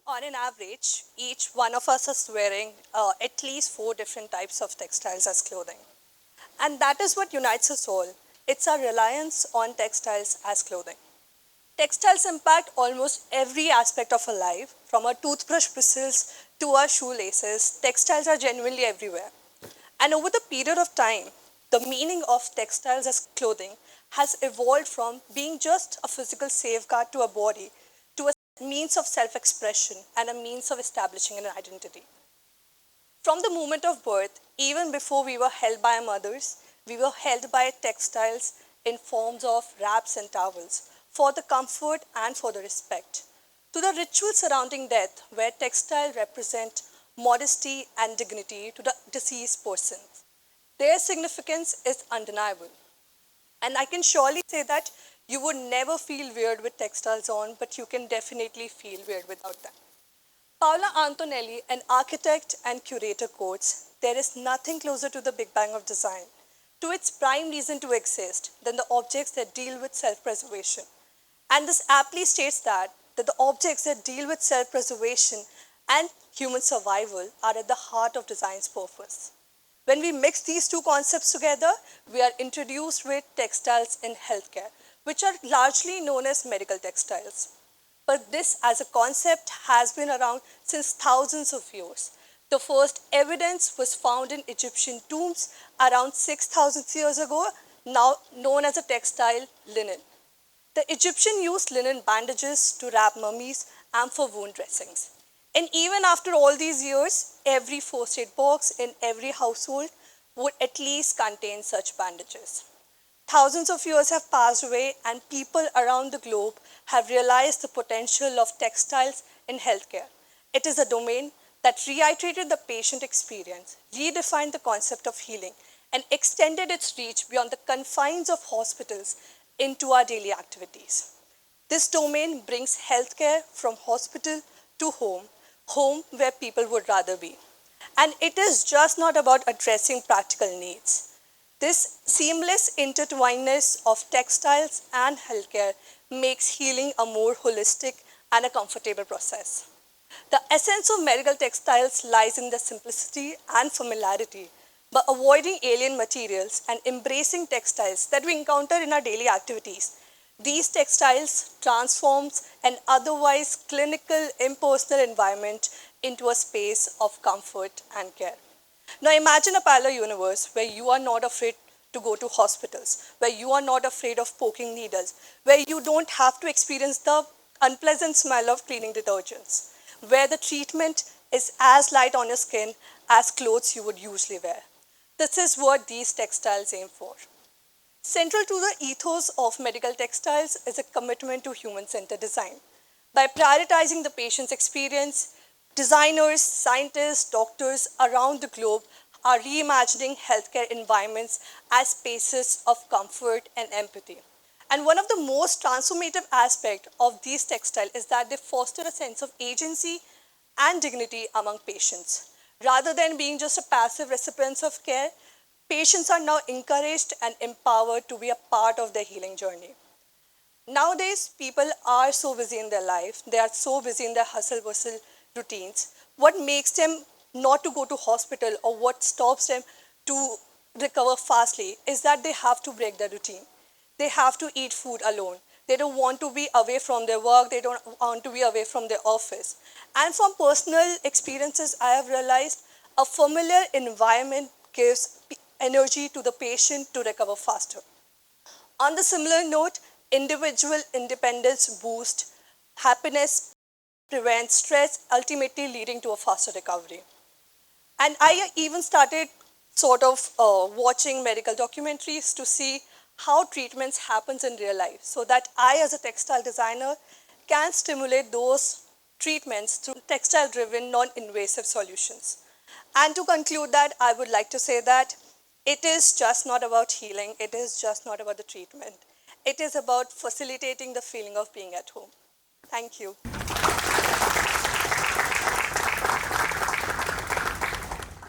On an average, each one of us is wearing at least 4 different types of textiles as clothing. And that is what unites us all. It's our reliance on textiles as clothing. Textiles impact almost every aspect of our life, from our toothbrush bristles to our shoelaces. Textiles are genuinely everywhere. And over the period of time, the meaning of textiles as clothing has evolved from being just a physical safeguard to a body to a means of self expression and a means of establishing an identity. From the moment of birth, even before we were held by our mothers, we were held by textiles in forms of wraps and towels for the comfort and for the respect. To the ritual surrounding death, where textiles represent modesty and dignity to the deceased person. Their significance is undeniable. And I can surely say that you would never feel weird with textiles on, but you can definitely feel weird without them. Paola Antonelli, an architect and curator, quotes, "There is nothing closer to the Big Bang of design, to its prime reason to exist, than the objects that deal with self-preservation." And this aptly states that the objects that deal with self-preservation and human survival are at the heart of design's purpose. When we mix these two concepts together, we are introduced with textiles in healthcare, which are largely known as medical textiles. But this as a concept has been around since thousands of years. The first evidence was found in Egyptian tombs around 6,000 years ago, now known as a textile linen. The Egyptians used linen bandages to wrap mummies and for wound dressings. And even after all these years, every first aid box in every household would at least contain such bandages. Thousands of years have passed away, and people around the globe have realized the potential of textiles in healthcare. It is a domain that reiterated the patient experience, redefined the concept of healing, and extended its reach beyond the confines of hospitals into our daily activities. This domain brings healthcare from hospital to home, home where people would rather be. And it is just not about addressing practical needs. This seamless intertwinedness of textiles and healthcare makes healing a more holistic and a comfortable process. The essence of medical textiles lies in the simplicity and familiarity. By avoiding alien materials and embracing textiles that we encounter in our daily activities, these textiles transforms an otherwise clinical, impersonal environment into a space of comfort and care. Now imagine a parallel universe where you are not afraid to go to hospitals, where you are not afraid of poking needles, where you don't have to experience the unpleasant smell of cleaning detergents, where the treatment is as light on your skin as clothes you would usually wear. This is what these textiles aim for. Central to the ethos of medical textiles is a commitment to human-centered design. By prioritizing the patient's experience, designers, scientists, doctors around the globe are reimagining healthcare environments as spaces of comfort and empathy. And one of the most transformative aspects of these textiles is that they foster a sense of agency and dignity among patients. Rather than being just a passive recipients of care, patients are now encouraged and empowered to be a part of their healing journey. Nowadays, people are so busy in their life, they are so busy in their hustle bustle routines. What makes them not to go to hospital or what stops them to recover fastly is that they have to break their routine. They have to eat food alone. They don't want to be away from their work. They don't want to be away from their office. And from personal experiences, I have realized a familiar environment gives energy to the patient to recover faster. On the similar note, individual independence boosts happiness, prevents stress, ultimately leading to a faster recovery. And I even started sort of watching medical documentaries to see how treatments happens in real life so that I as a textile designer can stimulate those treatments through textile driven non-invasive solutions. And to conclude that, I would like to say that it is just not about healing, it is just not about the treatment. It is about facilitating the feeling of being at home. Thank you.